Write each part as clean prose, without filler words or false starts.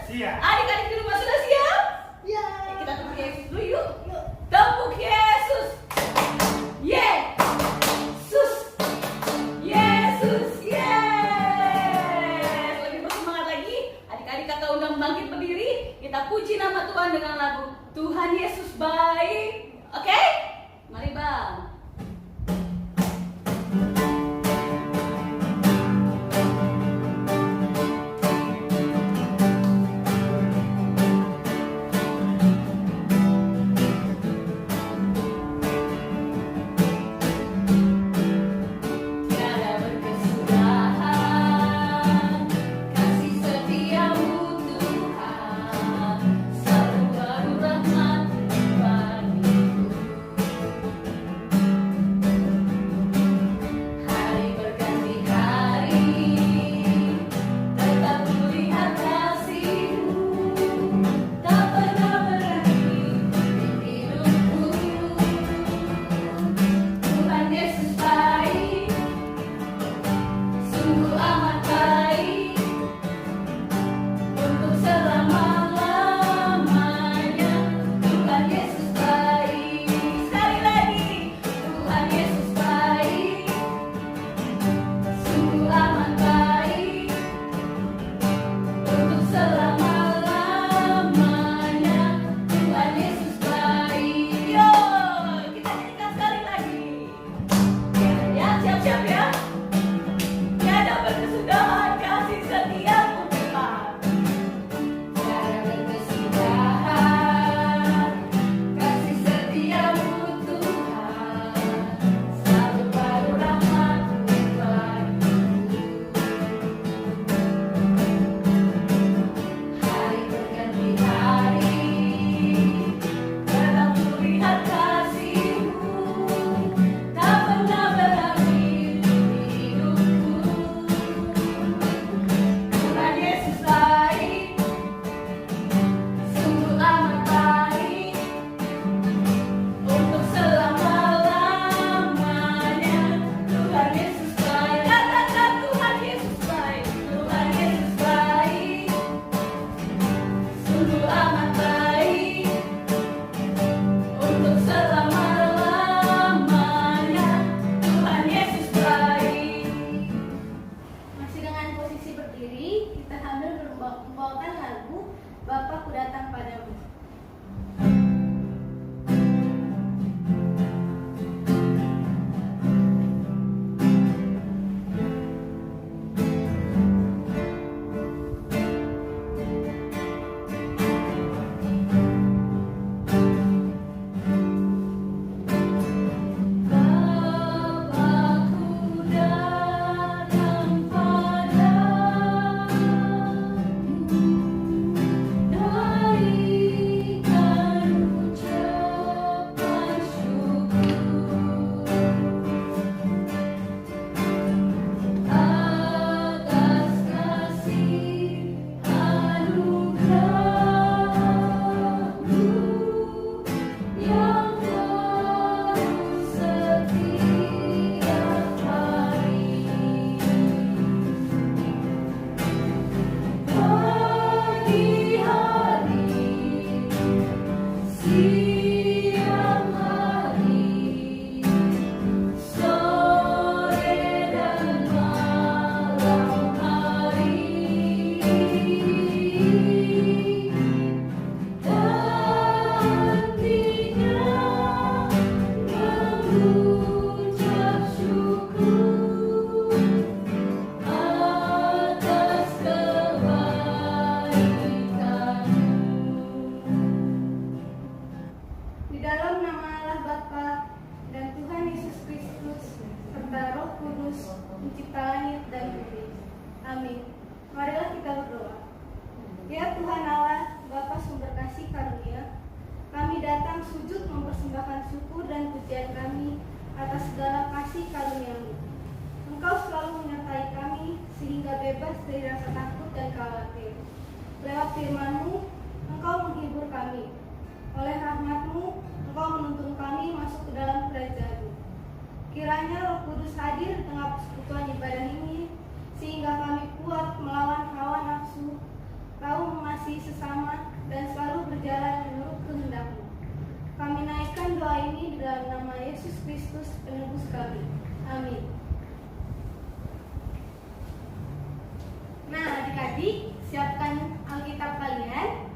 Siap. Adik-adik di rumah sudah siap? Ya. Kita tepuk Yesus dulu yuk. Tepuk Yesus. Yesus. Yesus. Yes. Lebih bersemangat lagi. Adik-adik kakak undang bangkit berdiri. Kita puji nama Tuhan dengan lagu Tuhan Yesus baik. Oke? Mari Bang. Lewat firman-Mu, Engkau menghibur kami. Oleh rahmat-Mu, Engkau menuntun kami masuk ke dalam kerajaan-Mu. Kiranya Roh Kudus hadir di tengah persekutuan ibadah ini, sehingga kami kuat melawan hawa nafsu, tahu mengasihi Siapkan Alkitab kalian.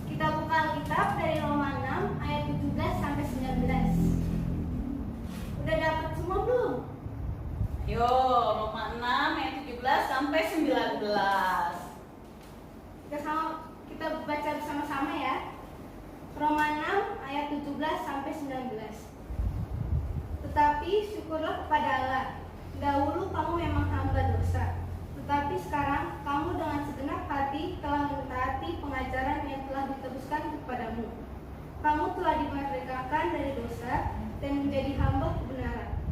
Kita buka Alkitab dari Roma 6 ayat 17 sampai 19. Udah dapat semua belum? Yo, Roma 6 ayat 17 sampai 19. Kita baca bersama-sama ya. Roma 6 ayat 17 sampai 19. Tetapi syukurlah kepada Allah. Dahulu kamu memang hamba dosa, tetapi sekarang kamu dengan segenap hati telah mentaati pengajaran yang telah diteruskan kepadamu. Kamu telah dimerdekakan dari dosa dan menjadi hamba kebenaran.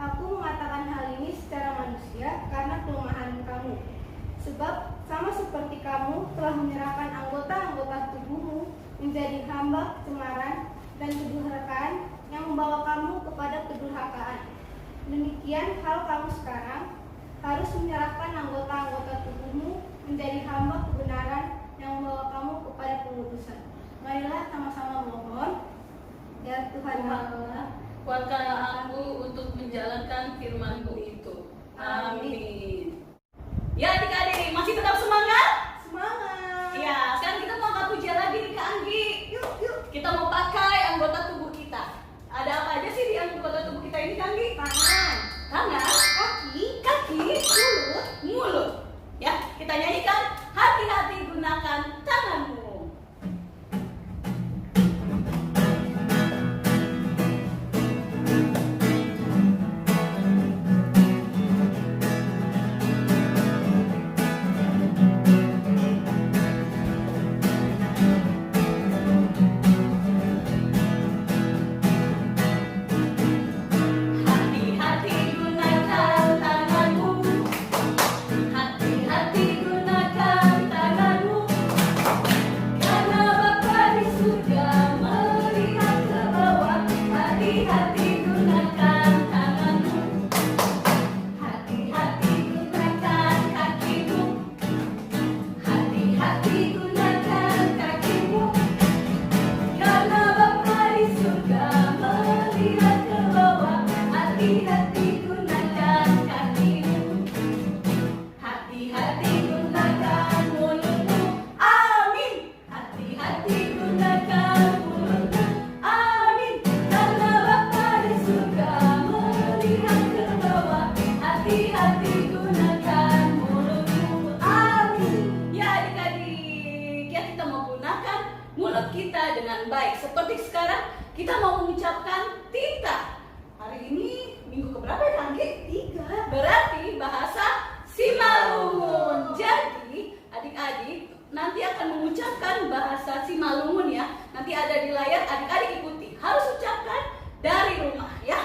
Aku mengatakan hal ini secara manusia karena kelemahan kamu. Sebab sama seperti kamu telah menyerahkan anggota-anggota tubuhmu menjadi hamba kecemaran dan kedurhakaan yang membawa kamu kepada kedurhakaan. Demikian hal kamu sekarang harus menyerahkan anggota-anggota tubuhmu menjadi hamba kebenaran yang membawa kamu kepada pengudusan. Marilah sama-sama mohon. Ya Tuhan Allah, kuatkanlah aku untuk menjalankan firman-Mu itu. Amin. Ya adik-adik, masih tetap semangat? Semangat. Ya, sekarang kita mau angkat pujian lagi nih Kak Anggi. Yuk. Kita mau pakai anggota tubuh kita. Ada apa aja sih di anggota tubuh kita ini Kak Anggi? Tangan, kaki, mulut. Ya, kita nyanyikan hati-hati gunakan tanganmu. Kita dengan baik. Seperti sekarang kita mau mengucapkan tita. Hari ini minggu keberapa ya Kanggi? 3. Berarti bahasa Simalungun. Jadi adik-adik nanti akan mengucapkan bahasa Simalungun ya. Nanti ada di layar, adik-adik ikuti. Harus ucapkan dari rumah ya.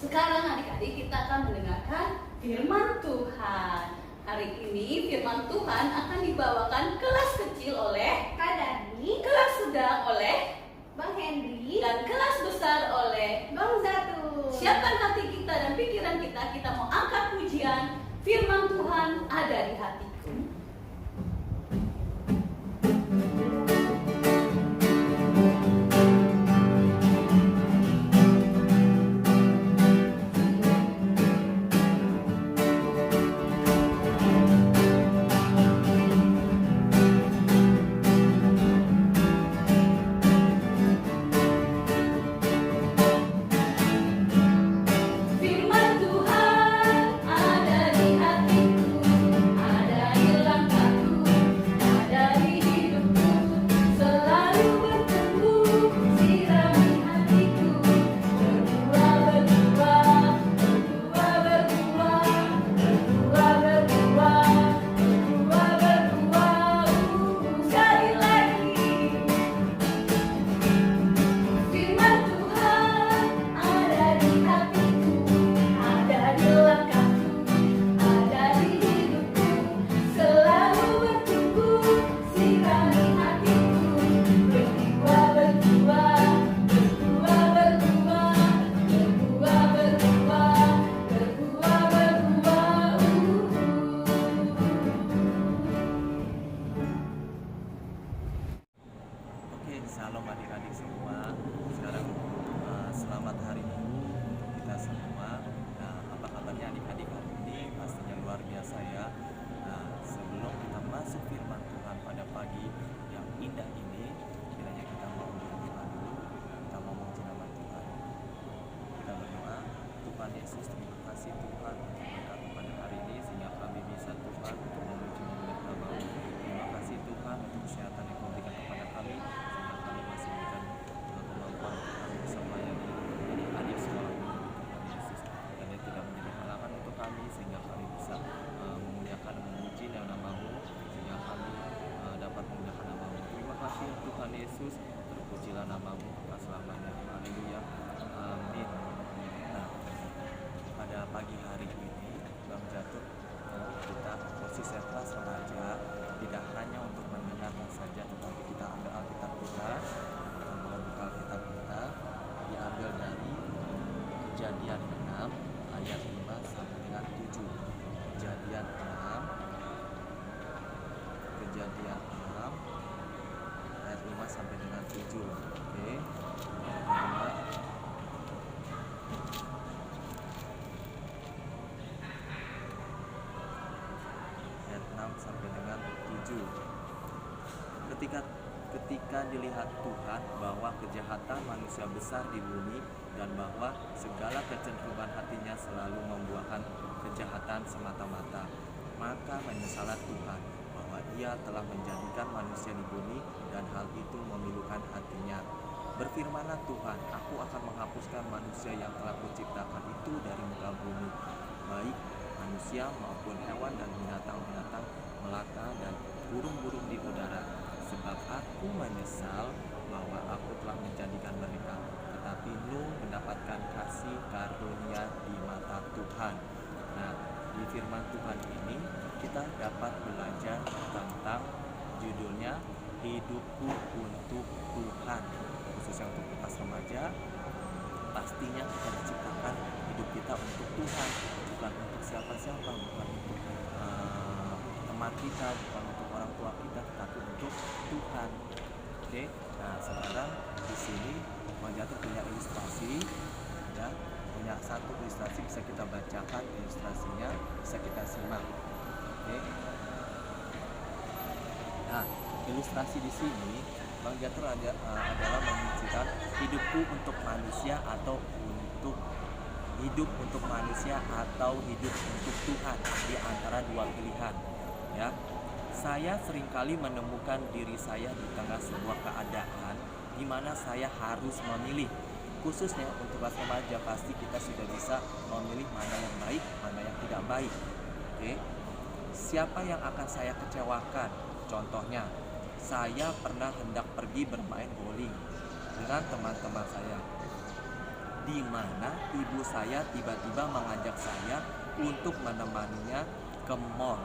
Sekarang adik-adik kita akan mendengarkan firman Tuhan. Hari ini firman Tuhan akan dibawakan kelas kecil oleh Kak Dani, kelas sedang oleh Bang Henry, dan kelas besar oleh Bang Zatu. Siapkan hati kita dan pikiran kita. Kita mau angkat pujian firman Tuhan ada di hatiku. ketika dilihat Tuhan bahwa kejahatan manusia besar di bumi dan bahwa segala kecenderungan hatinya selalu membuahkan kejahatan semata-mata, maka menyesallah Tuhan bahwa Ia telah menjadikan manusia di bumi dan hal itu memilukan hatinya. Berfirmanlah Tuhan, aku akan menghapuskan manusia yang telah kuciptakan itu dari muka bumi, baik manusia maupun hewan dan binatang-binatang melata dan burung-burung di udara, sebab aku menyesal bahwa aku telah menjadikan mereka. Tetapi Nuh mendapatkan kasih karunia di mata Tuhan. Nah, di firman Tuhan ini kita dapat belajar tentang judulnya Hidupku untuk Tuhan. Khususnya untuk pas remaja, pastinya kita diciptakan hidup kita untuk Tuhan, bukan untuk siapa-siapa, bukan untuk teman kita, bukan untuk orang tua kita, tetapi untuk Tuhan. Oke, nah sekarang di sini Bang Jatuh punya ilustrasi, ya, punya satu ilustrasi, bisa kita bacakan ilustrasinya, bisa kita simak. Oke, nah ilustrasi di sini Bang Jatuh adalah menunjukkan hidupku untuk manusia atau untuk hidup untuk manusia atau hidup untuk Tuhan, di antara dua pilihan. Ya, saya seringkali menemukan diri saya di tengah sebuah keadaan di mana saya harus memilih. Khususnya untuk kelas remaja, pasti kita sudah bisa memilih mana yang baik, mana yang tidak baik. Oke, siapa yang akan saya kecewakan? Contohnya, saya pernah hendak pergi bermain bowling dengan teman-teman saya, di mana ibu saya tiba-tiba mengajak saya untuk menemaninya ke mall.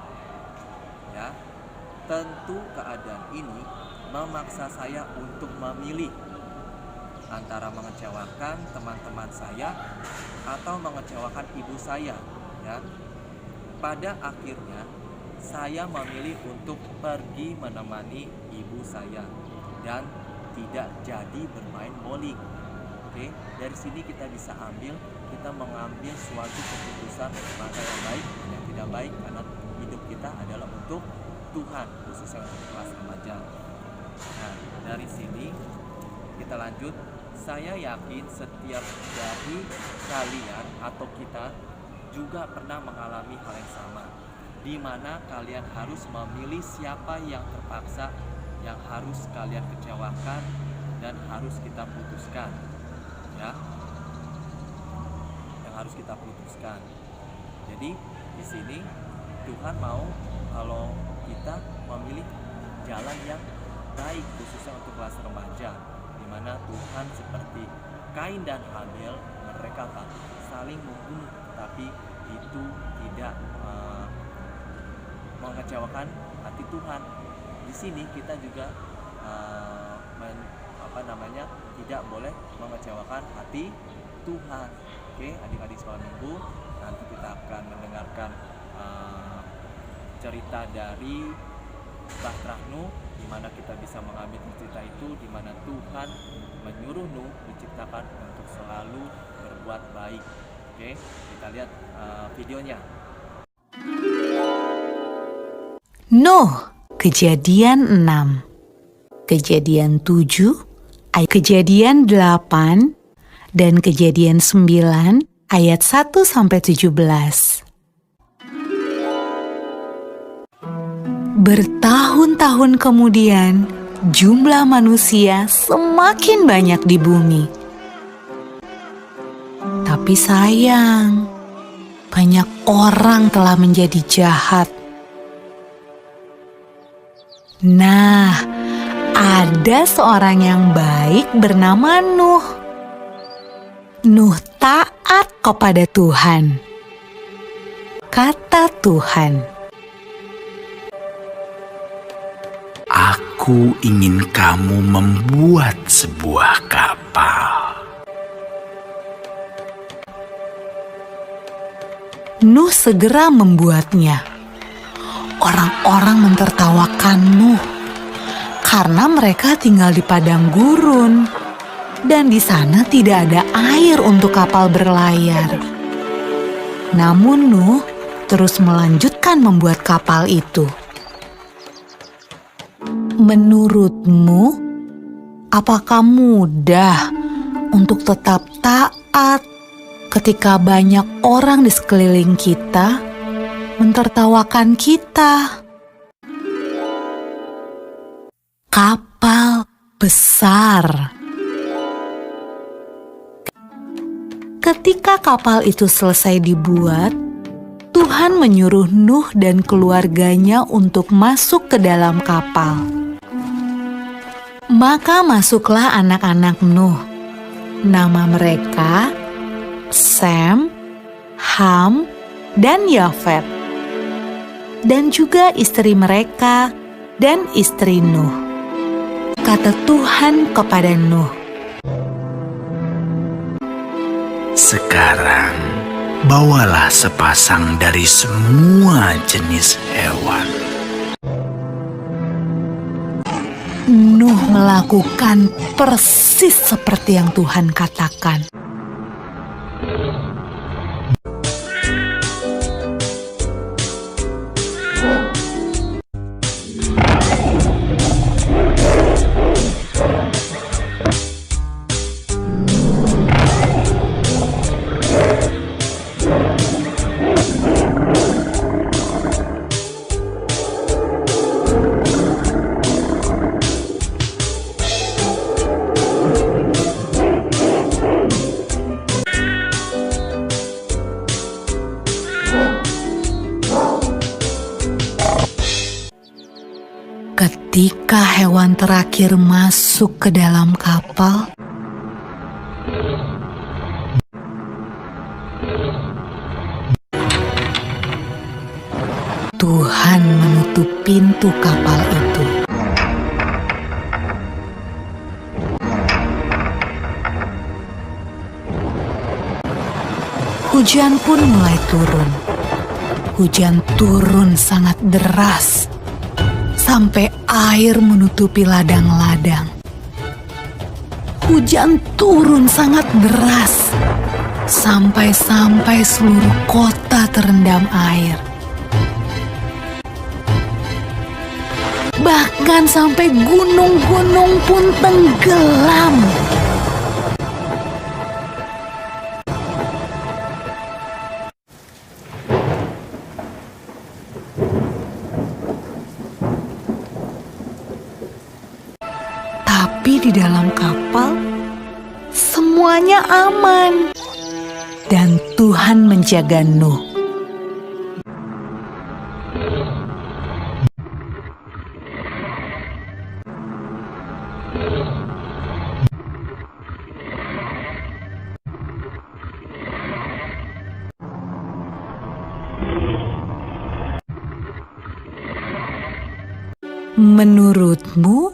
Ya, tentu keadaan ini memaksa saya untuk memilih antara mengecewakan teman-teman saya atau mengecewakan ibu saya. Ya, pada akhirnya saya memilih untuk pergi menemani ibu saya dan tidak jadi bermain bowling. Oke, dari sini kita bisa kita mengambil suatu keputusan mana yang baik dan yang tidak baik, karena hidup kita adalah untuk Tuhan, khususnya untuk kelas remaja. Nah, dari sini kita lanjut. Saya yakin setiap dari kalian atau kita juga pernah mengalami hal yang sama, di mana kalian harus memilih siapa yang terpaksa, yang harus kalian kecewakan dan harus kita putuskan. Ya, yang harus kita putuskan. Jadi di sini Tuhan mau kalau kita memilih jalan yang baik, khususnya untuk kelas remaja, di mana Tuhan seperti Kain dan Habel, mereka saling membunuh, tapi itu tidak mengecewakan hati Tuhan. Di sini kita juga tidak boleh mengecewakan hati Tuhan. Oke, adik-adik sekolah minggu, nanti kita akan mendengarkan cerita dari Bahtera Nuh, di mana kita bisa mengambil cerita itu, di mana Tuhan menyuruh Nuh diciptakan untuk selalu berbuat baik. Oke, kita lihat videonya. Nuh, Kejadian 6, Kejadian 7, Kejadian 8, dan Kejadian 9 ayat 1-17. Bertahun-tahun kemudian, jumlah manusia semakin banyak di bumi. Tapi sayang, banyak orang telah menjadi jahat. Nah, ada seorang yang baik bernama Nuh. Nuh taat kepada Tuhan. Kata Tuhan, "Aku ingin kamu membuat sebuah kapal." Nuh segera membuatnya. Orang-orang mentertawakan Nuh karena mereka tinggal di padang gurun dan di sana tidak ada air untuk kapal berlayar. Namun Nuh terus melanjutkan membuat kapal itu. Menurutmu, Apakah mudah untuk tetap taat ketika banyak orang di sekeliling kita mentertawakan kita? Kapal besar. Ketika kapal itu selesai dibuat, Tuhan menyuruh Nuh dan keluarganya untuk masuk ke dalam kapal. Maka masuklah anak-anak Nuh. Nama mereka Sem, Ham, dan Yafet. Dan juga istri mereka dan istri Nuh. Kata Tuhan kepada Nuh, sekarang bawalah sepasang dari semua jenis hewan. Nuh melakukan persis seperti yang Tuhan katakan. Ketika hewan terakhir masuk ke dalam kapal, Tuhan menutup pintu kapal itu. Hujan pun mulai turun. Hujan turun sangat deras, sampai air menutupi ladang-ladang. Hujan turun sangat deras, sampai seluruh kota terendam air. Bahkan sampai gunung-gunung pun tenggelam. Tapi di dalam kapal, semuanya aman. Dan Tuhan menjaga Nuh. Menurutmu,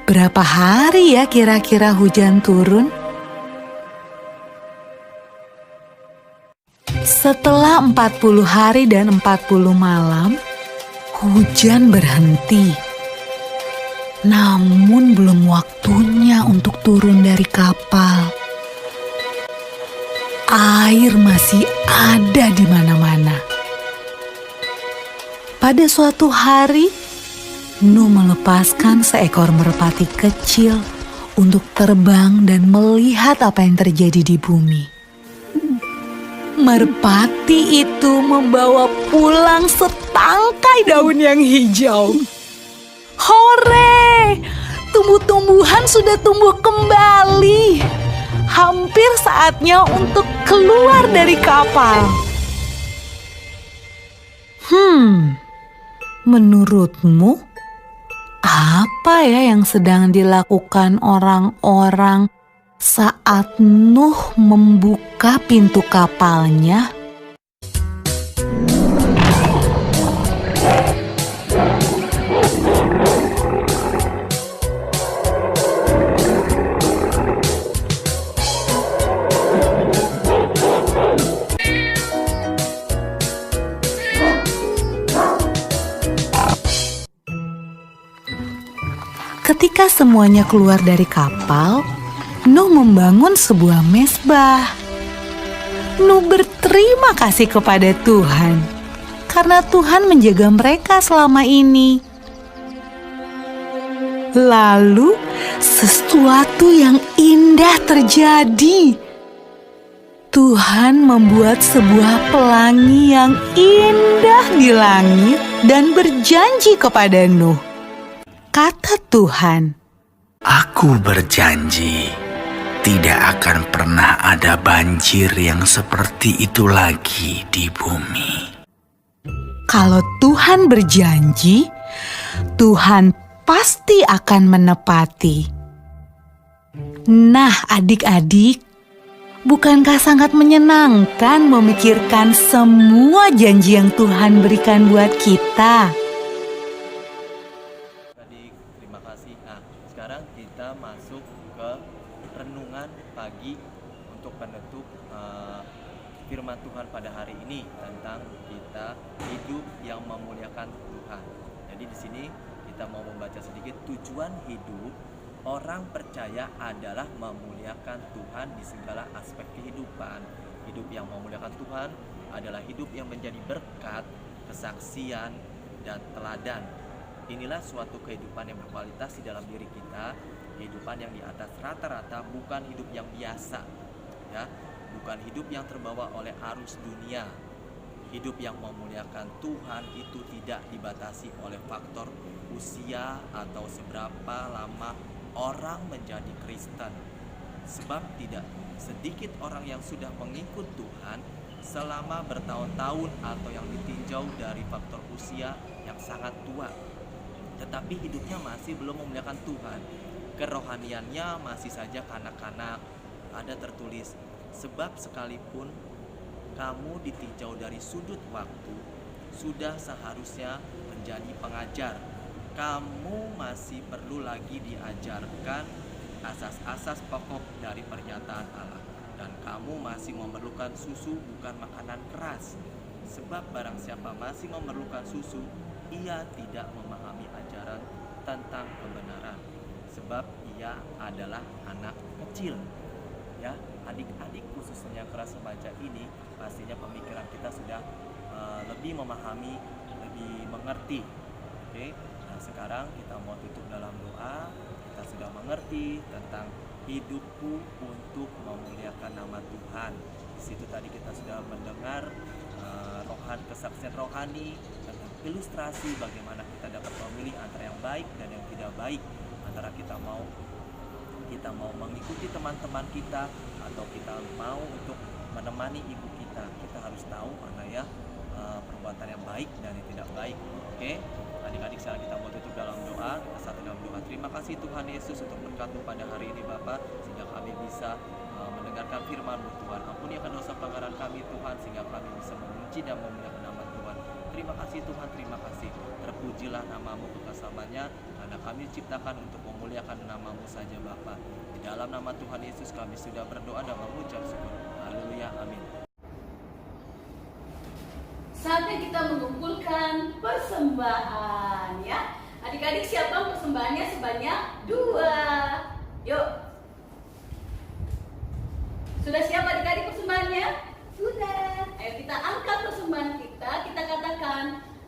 berapa hari ya kira-kira hujan turun? Setelah 40 hari dan 40 malam, hujan berhenti. Namun belum waktunya untuk turun dari kapal. Air masih ada di mana-mana. Pada suatu hari, Nuh melepaskan seekor merpati kecil untuk terbang dan melihat apa yang terjadi di bumi. Merpati itu membawa pulang setangkai daun yang hijau. Hore! Tumbuh-tumbuhan sudah tumbuh kembali. Hampir saatnya untuk keluar dari kapal. Menurutmu, apa ya yang sedang dilakukan orang-orang saat Nuh membuka pintu kapalnya? Ketika semuanya keluar dari kapal, Nuh membangun sebuah mezbah. Nuh berterima kasih kepada Tuhan karena Tuhan menjaga mereka selama ini. Lalu sesuatu yang indah terjadi. Tuhan membuat sebuah pelangi yang indah di langit dan berjanji kepada Nuh. Kata Tuhan, Aku berjanji, tidak akan pernah ada banjir yang seperti itu lagi di bumi. kalau Tuhan berjanji, Tuhan pasti akan menepati. Nah, adik-adik, bukankah sangat menyenangkan memikirkan semua janji yang Tuhan berikan buat kita? Adik, terima kasih. Nah, sekarang kita masuk ke renungan pagi untuk penutup firman Tuhan pada hari ini tentang kita hidup yang memuliakan Tuhan. Jadi di sini kita mau membaca sedikit tujuan hidup orang percaya adalah memuliakan Tuhan di segala aspek kehidupan. Hidup yang memuliakan Tuhan adalah hidup yang menjadi berkat, kesaksian, dan teladan. Inilah suatu kehidupan yang berkualitas di dalam diri kita, kehidupan yang di atas rata-rata, bukan hidup yang biasa, ya, bukan hidup yang terbawa oleh arus dunia. Hidup yang memuliakan Tuhan itu tidak dibatasi oleh faktor usia atau seberapa lama orang menjadi Kristen. Sebab tidak sedikit orang yang sudah mengikut Tuhan selama bertahun-tahun atau yang ditinjau dari faktor usia yang sangat tua, tetapi hidupnya masih belum memuliakan Tuhan. Kerohaniannya masih saja kanak-kanak. Ada tertulis, sebab sekalipun kamu ditinjau dari sudut waktu, sudah seharusnya menjadi pengajar. Kamu masih perlu lagi diajarkan asas-asas pokok dari pernyataan Allah. Dan kamu masih memerlukan susu, bukan makanan keras. Sebab barang siapa masih memerlukan susu, ia tidak memahami ajaran tentang kebenaran. Sebab ia adalah anak kecil. Ya, adik-adik khususnya kelas remaja ini, pastinya pemikiran kita sudah lebih memahami, lebih mengerti. Oke. Nah, sekarang kita mau tutup dalam doa. Kita sudah mengerti tentang hidupku untuk memuliakan nama Tuhan. Di situ tadi kita sudah mendengar kesaksian rohani dan ilustrasi bagaimana kita dapat memilih antara yang baik dan yang tidak baik, antara kita mau mengikuti teman-teman kita atau kita mau untuk menemani ibu kita. Kita harus tahu mana ya perbuatan yang baik dan yang tidak baik. Oke, adik-adik, sekarang kita mau tutup dalam doa. Kita satu dalam doa. Terima kasih Tuhan Yesus untuk berkat-Mu pada hari ini Bapa, sehingga kami bisa mendengarkan firman-Mu Tuhan. Ampuni akan dosa pelanggaran kami Tuhan, sehingga kami bisa memuji dan memuliakan nama Tuhan. Terima kasih Tuhan, terima kasih. Terpujilah nama-Mu kekasamannya, karena kami diciptakan untuk memuliakan nama-Mu saja Bapa. Di dalam nama Tuhan Yesus kami sudah berdoa dan mengucap syukur. Haleluya, amin. Saatnya kita mengumpulkan persembahan, ya. Adik-adik, siapkan persembahannya sebanyak 2. Yuk. Sudah siap adik-adik persembahannya? Sudah. Ayo kita angkat persembahan kita. Kita katakan,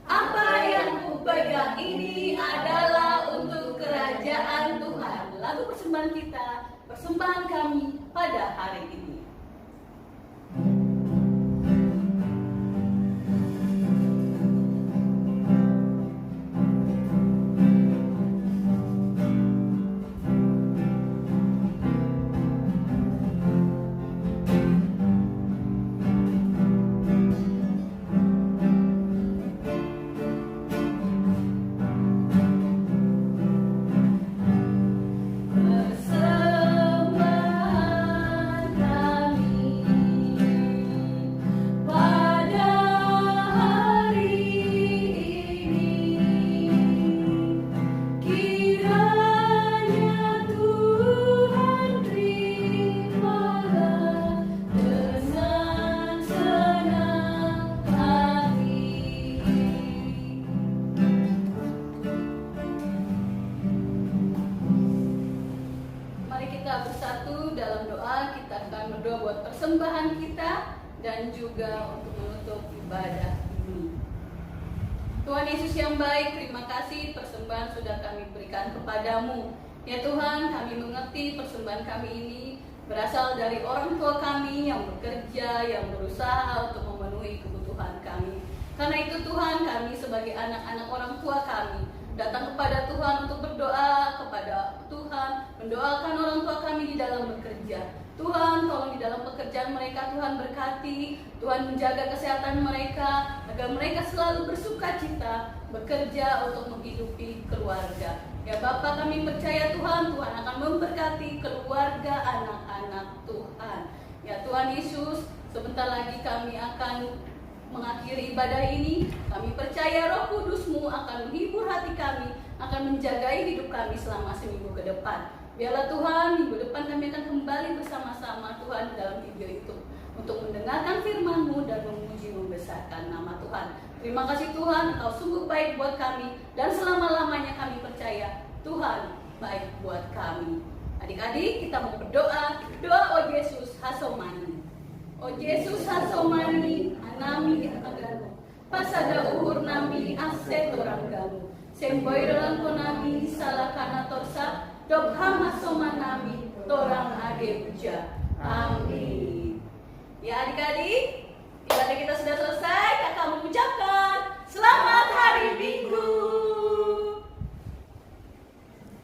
apa yang kupegang ini adalah untuk kerajaan Tuhan. Lagu persembahan kita, persembahan kami pada hari ini. Persembahan kita dan juga untuk menutup ibadah ini. Tuhan Yesus yang baik, terima kasih persembahan sudah kami berikan kepadamu. Ya Tuhan, kami mengerti persembahan kami ini berasal dari orang tua kami yang bekerja, yang berusaha untuk memenuhi kebutuhan kami. Karena itu Tuhan, kami sebagai anak-anak orang tua kami datang kepada Tuhan untuk berdoa kepada Tuhan, mendoakan orang tua kami di dalam bekerja. Tuhan, tolong di dalam pekerjaan mereka, Tuhan berkati, Tuhan menjaga kesehatan mereka, agar mereka selalu bersukacita bekerja untuk menghidupi keluarga. Ya Bapa, kami percaya Tuhan, Tuhan akan memberkati keluarga anak-anak Tuhan. Ya Tuhan Yesus, sebentar lagi kami akan mengakhiri ibadah ini. Kami percaya Roh Kudus-Mu akan menghibur hati kami, akan menjagai hidup kami selama seminggu ke depan. Biarlah Tuhan, minggu depan kami akan kembali bersama-sama Tuhan dalam video itu untuk mendengarkan firman-Mu dan memuji membesarkan nama Tuhan. Terima kasih Tuhan, Engkau sungguh baik buat kami, dan selama-lamanya kami percaya Tuhan baik buat kami. Adik-adik, kita mau berdoa, doa O Yesus Hasomani. O Yesus Hasomani, anami agano, pasada uhur nami aset orang gamu, semboiran konami salah kana torsa, dokhama somanami torang ade puja. Amin. Ya adik-adik,